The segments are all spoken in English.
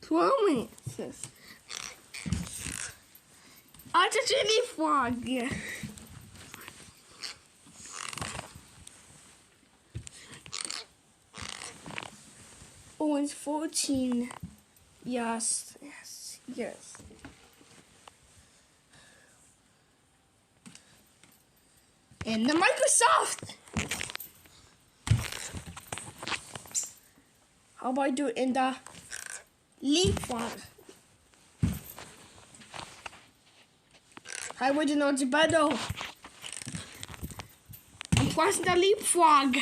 Promises. I just really frog. Oh, it's 14. Yes. And the Microsoft. How about I do it in the leapfrog? I wouldn't know it's better. I'm pressing the leapfrog.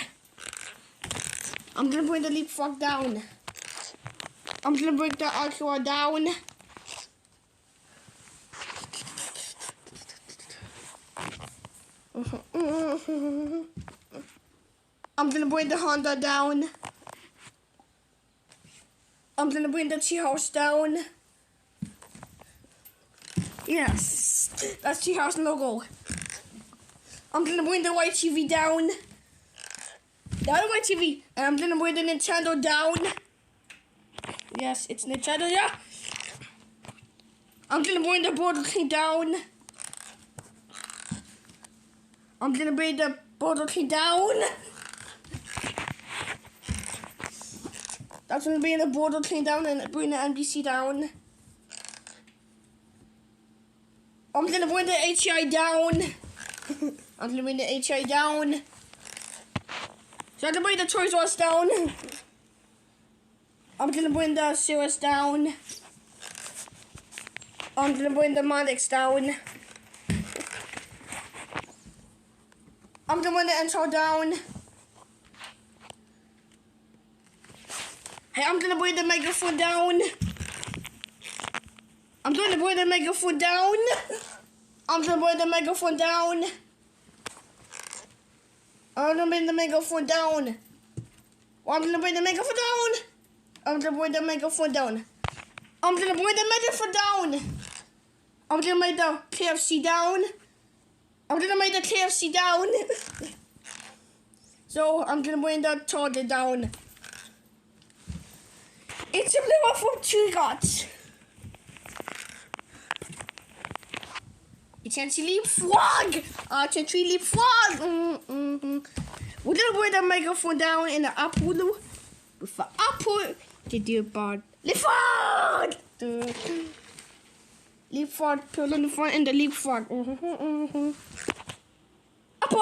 I'm gonna bring the leapfrog down. I'm gonna bring the Aqua down. I'm gonna bring the Honda down. I'm gonna bring the tea house down. Yes, that's tea house logo. I'm gonna bring the white TV down. The other white TV. And I'm gonna bring the Nintendo down. Yes, it's Nintendo, yeah. I'm gonna bring the Burger King down. I'm gonna bring the Burger King down. That's gonna bring the Burger King down and bring the NBC down. I'm gonna bring the HI down. I'm gonna bring the HI down. So I'm gonna bring the Toys R Us down. I'm gonna bring the Cirrus down. I'm gonna bring the Monix down. I'm gonna bring the Intro down. Hey, I'm gonna bring the megaphone down. I'm gonna bring the megaphone down. I'm gonna bring the megaphone down. I'm gonna bring the megaphone down. I'm gonna bring the megaphone down. I'm gonna bring the megaphone down. I'm gonna bring the megaphone down. I'm gonna make the KFC down. I'm gonna make the KFC down. So I'm gonna bring the Target down. It's a little from Tree Gods. It's a leapfrog. It's a tree leapfrog. We're gonna bring the microphone down in the apple with the apple to do about leapfrog. Leapfrog, put on the front and the leapfrog. Apple.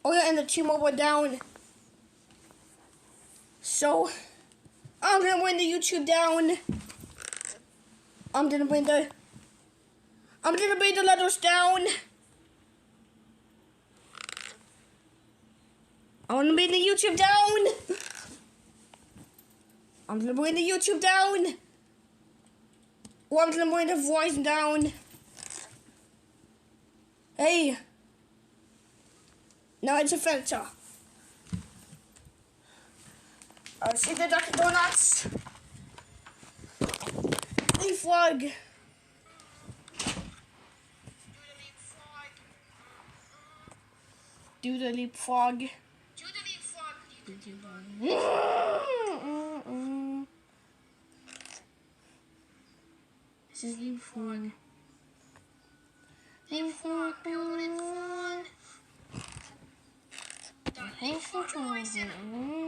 Oh yeah, and the T-Mobile down. So I'm gonna bring the YouTube down. I'm gonna bring the letters down. I wanna bring the YouTube down. I'm gonna bring the YouTube down. Or I'm gonna bring the voice down. Hey. Now it's a filter. I'll see the Dunkin' Donuts. Leapfrog. Do the leapfrog. This is leapfrog. Leapfrog. Leapfrog.